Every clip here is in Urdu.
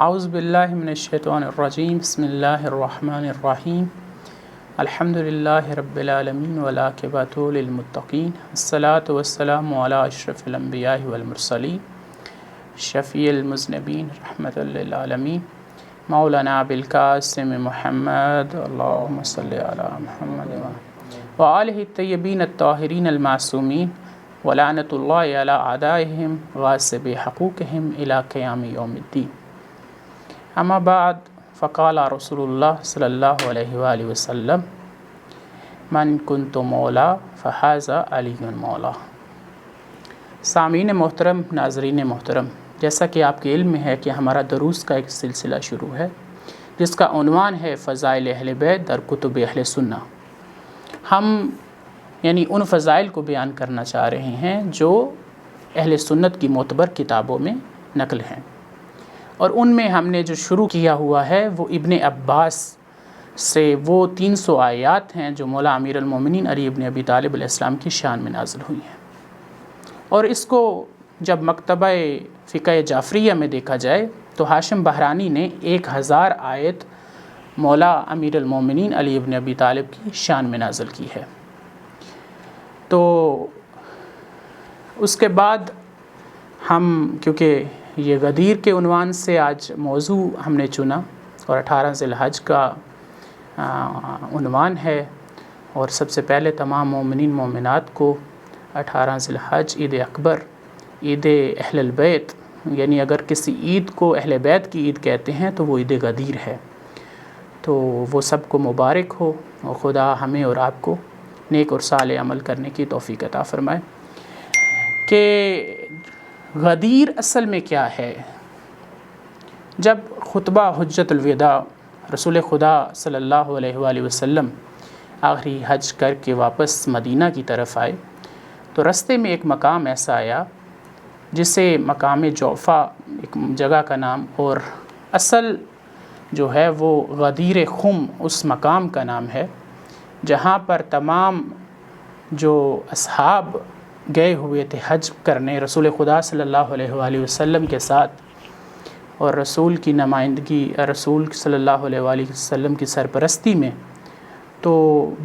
اعوذ باللہ من الشیطان الرجیم بسم اللہ الرحمن الرحیم الحمد للہ رب العالمین والعاقبۃ للمتقین الصلاۃ والسلام علی اشرف الانبیاء والمرسلین شفیع المذنبین رحمۃ للعالمین مولانا ابوالقاسم محمد اللہم صلی علی محمد وآلہ الطیبین الطاہرین المعصومین ولعنۃ اللہ علی اعدائہم غاصب حقوقہم الی قیام یوم الدین. اما بعد فقال رسول اللہ صلی اللہ علیہ وآلہ وسلم من کنت مولا فہذا علی مولا. سامعین محترم، ناظرین محترم، جیسا کہ آپ کے علم میں ہے کہ ہمارا دروس کا ایک سلسلہ شروع ہے جس کا عنوان ہے فضائل اہل بیت در کتب اہل سنہ. ہم ان فضائل کو بیان کرنا چاہ رہے ہیں جو اہل سنت کی معتبر کتابوں میں نقل ہیں، اور ان میں ہم نے جو شروع کیا ہوا ہے وہ ابن عباس سے وہ 300 آیات ہیں جو مولا امیر المومنین علی ابن ابی طالب علیہ السلام کی شان میں نازل ہوئی ہیں. اور اس کو جب مکتبہ فقہ جعفریہ میں دیکھا جائے تو ہاشم بہرانی نے 1000 آیت مولا امیر المومنین علی ابن ابی طالب کی شان میں نازل کی ہے. تو اس کے بعد ہم، کیونکہ یہ غدیر کے عنوان سے آج موضوع ہم نے چنا اور 18 ذی الحج کا عنوان ہے، اور سب سے پہلے تمام مومنین مومنات کو 18 ذی الحج عید اکبر، عید اہل البیت، اگر کسی عید کو اہل بیت کی عید کہتے ہیں تو وہ عید غدیر ہے. تو وہ سب کو مبارک ہو، اور خدا ہمیں اور آپ کو نیک اور صالح عمل کرنے کی توفیق عطا فرمائے. کہ غدیر اصل میں کیا ہے؟ جب خطبہ حجۃ الوداع رسول خدا صلی اللہ علیہ وآلہ وسلم آخری حج کر کے واپس مدینہ کی طرف آئے تو رستے میں ایک مقام ایسا آیا جسے مقام جوفا ایک جگہ کا نام، اور اصل جو ہے وہ غدیر خم اس مقام کا نام ہے، جہاں پر تمام جو اصحاب گئے ہوئے تھے حج کرنے رسول خدا صلی اللہ علیہ وآلہ وسلم کے ساتھ، اور رسول کی نمائندگی، رسول صلی اللہ علیہ وآلہ وسلم کی سرپرستی میں، تو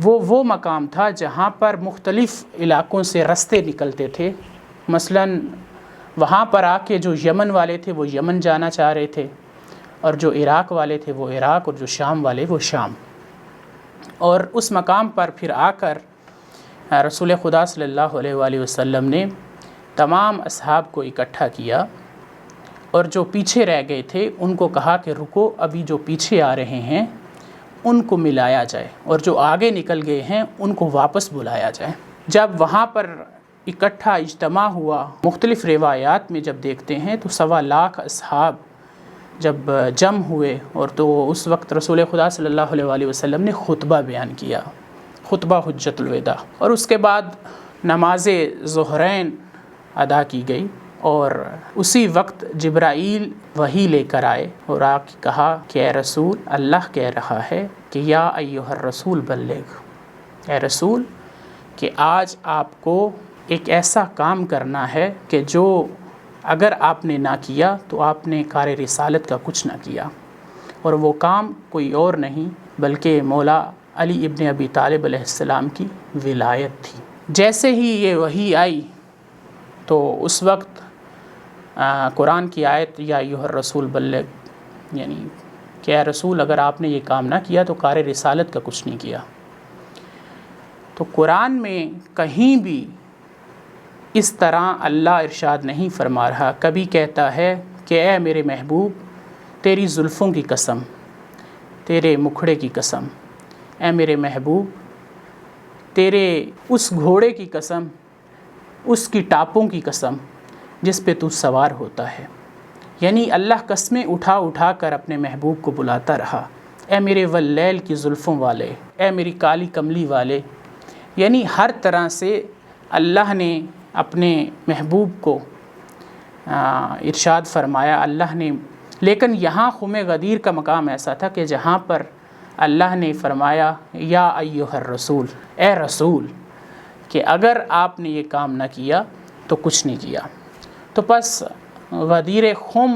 وہ مقام تھا جہاں پر مختلف علاقوں سے رستے نکلتے تھے. مثلا وہاں پر آ کے جو یمن والے تھے وہ یمن جانا چاہ رہے تھے، اور جو عراق والے تھے وہ عراق، اور جو شام والے وہ شام. اور اس مقام پر پھر آ کر رسول خدا صلی اللہ علیہ وآلہ وسلم نے تمام اصحاب کو اکٹھا کیا، اور جو پیچھے رہ گئے تھے ان کو کہا کہ رکو، ابھی جو پیچھے آ رہے ہیں ان کو ملایا جائے، اور جو آگے نکل گئے ہیں ان کو واپس بلایا جائے. جب وہاں پر اکٹھا اجتماع ہوا، مختلف روایات میں جب دیکھتے ہیں تو 1.25 لاکھ اصحاب جب جمع ہوئے، اور تو اس وقت رسول خدا صلی اللہ علیہ وآلہ وسلم نے خطبہ بیان کیا، خطبہ حجۃ الوداع، اور اس کے بعد نماز ظہرین ادا کی گئی. اور اسی وقت جبرائیل وحی لے کر آئے اور آ کے کہا کہ اے رسول، اللہ کہہ رہا ہے کہ یا ایھا الرسول بلغ، اے رسول کہ آج آپ کو ایک ایسا کام کرنا ہے کہ جو اگر آپ نے نہ کیا تو آپ نے کار رسالت کا کچھ نہ کیا. اور وہ کام کوئی اور نہیں بلکہ مولا علی ابن ابی طالب علیہ السلام کی ولایت تھی. جیسے ہی یہ وحی آئی تو اس وقت قرآن کی آیت یا ایھا الرسول بلغ، کہ اے رسول اگر آپ نے یہ کام نہ کیا تو کار رسالت کا کچھ نہیں کیا. تو قرآن میں کہیں بھی اس طرح اللہ ارشاد نہیں فرما رہا. کبھی کہتا ہے کہ اے میرے محبوب، تیری زلفوں کی قسم، تیرے مکھڑے کی قسم، اے میرے محبوب تیرے اس گھوڑے کی قسم، اس کی ٹاپوں کی قسم جس پہ تو سوار ہوتا ہے. اللہ قسمیں اٹھا اٹھا کر اپنے محبوب کو بلاتا رہا، اے میرے واللیل کی زلفوں والے، اے میری کالی کملی والے. ہر طرح سے اللہ نے اپنے محبوب کو ارشاد فرمایا اللہ نے. لیکن یہاں خم غدیر کا مقام ایسا تھا کہ جہاں پر اللہ نے فرمایا یا ایھا الرسول، اے رسول، کہ اگر آپ نے یہ کام نہ کیا تو کچھ نہیں کیا. تو پس غدیر خم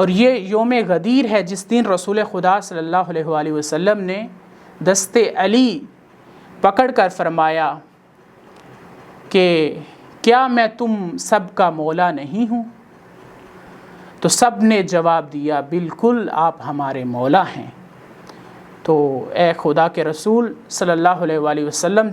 اور یہ یوم غدیر ہے جس دن رسول خدا صلی اللہ علیہ وآلہ وسلم نے دست علی پکڑ کر فرمایا کہ کیا میں تم سب کا مولا نہیں ہوں؟ تو سب نے جواب دیا بالکل آپ ہمارے مولا ہیں۔ تو اے خدا کے رسول صلی اللہ علیہ وآلہ وسلم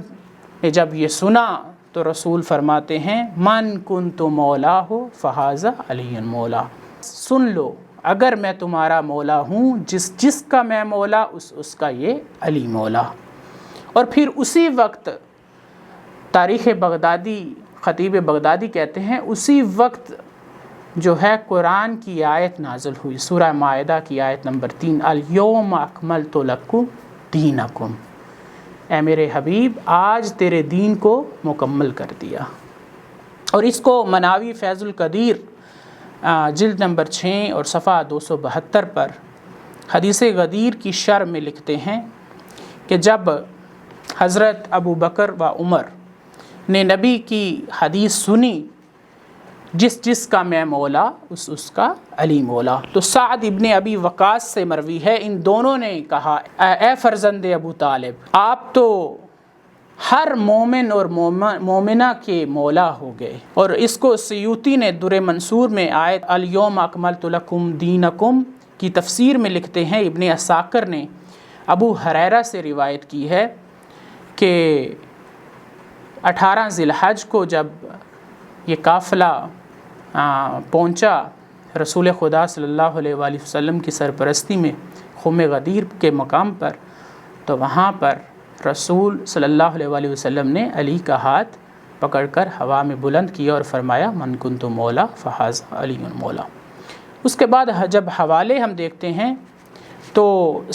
نے جب یہ سنا تو رسول فرماتے ہیں من کنت مولا ہو فہذا علی مولا، سن لو اگر میں تمہارا مولا ہوں، جس کا میں مولا اس کا یہ علی مولا۔ اور پھر اسی وقت تاریخ بغدادی خطیب بغدادی کہتے ہیں اسی وقت جو ہے قرآن کی آیت نازل ہوئی، سورہ مائدہ کی آیت نمبر 3، الیوم اکملت لکم دینکم، اے میرے حبیب آج تیرے دین کو مکمل کر دیا۔ اور اس کو مناوی فیض القدیر جلد نمبر 6 اور صفحہ 272 پر حدیث غدیر کی شرح میں لکھتے ہیں کہ جب حضرت ابو بکر و عمر نے نبی کی حدیث سنی جس کا میں مولا اس کا علی مولا، تو سعد ابن ابی وقاص سے مروی ہے ان دونوں نے کہا اے فرزند ابو طالب آپ تو ہر مومن اور مومنہ کے مولا ہو گئے۔ اور اس کو سیوطی نے در منصور میں آیت الیوم اکملت لکم دینکم کی تفسیر میں لکھتے ہیں، ابن عساکر نے ابو ہریرہ سے روایت کی ہے کہ 18 ذی الحج کو جب یہ قافلہ پہنچا رسول خدا صلی اللہ علیہ وآلہ وسلم کی سرپرستی میں خم غدیر کے مقام پر، تو وہاں پر رسول صلی اللہ علیہ وآلہ وسلم نے علی کا ہاتھ پکڑ کر ہوا میں بلند کیا اور فرمایا من کنت مولا فہذا علی مولا۔ اس کے بعد جب حوالے ہم دیکھتے ہیں تو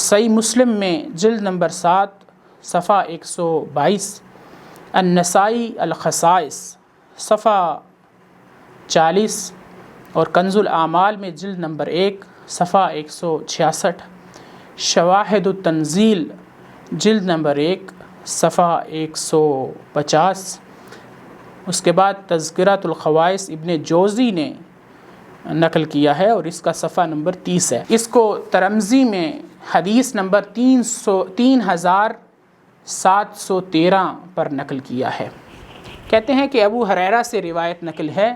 صحیح مسلم میں جلد نمبر 7 صفحہ 122، النسائی الخصائص صفحہ 40 اور کنز الاعمال میں جلد نمبر 1 صفحہ 166، شواہد التنزیل جلد نمبر 1 صفحہ 150۔ اس کے بعد تذکرۃ الخوائص ابن جوزی نے نقل کیا ہے اور اس کا صفحہ نمبر 30 ہے۔ اس کو ترمذی میں حدیث نمبر 3713 پر نقل کیا ہے۔ کہتے ہیں کہ ابو ہریرہ سے روایت نقل ہے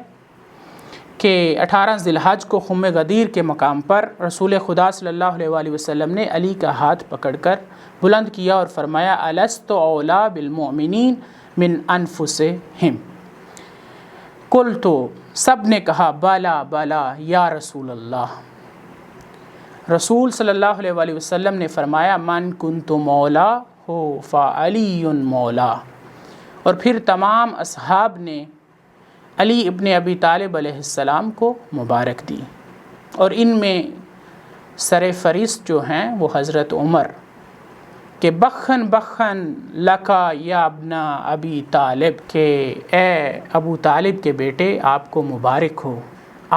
کہ 18 ذی الحج کو خم غدیر کے مقام پر رسول خدا صلی اللہ علیہ وآلہ وسلم نے علی کا ہاتھ پکڑ کر بلند کیا اور فرمایا الست اولا بالمؤمنین من انفسہم، قلت، سب نے کہا بالا بالا یا رسول اللہ۔ رسول صلی اللہ علیہ وآلہ وسلم نے فرمایا من کنت مولا ہو فعلی مولا۔ اور پھر تمام اصحاب نے علی ابن ابی طالب علیہ السلام کو مبارک دی، اور ان میں سر فہرست جو ہیں وہ حضرت عمر کہ بخن بخن لکا یا ابن ابی طالب، کہ اے ابو طالب کے بیٹے آپ کو مبارک ہو،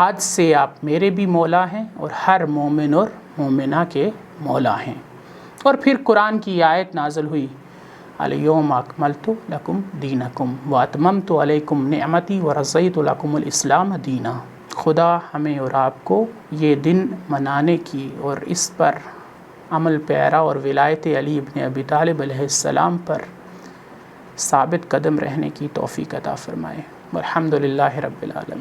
آج سے آپ میرے بھی مولا ہیں اور ہر مومن اور مومنہ کے مولا ہیں۔ اور پھر قرآن کی آیت نازل ہوئی الیوم اکملت لکم دینکم واتممت علیکم نعمتی ورضیت لکم الاسلام دینا۔ خدا ہمیں اور آپ کو یہ دن منانے کی اور اس پر عمل پیرا اور ولایت علی ابن ابی طالب علیہ السلام پر ثابت قدم رہنے کی توفیق عطا فرمائے۔ والحمدللہ رب العالمین۔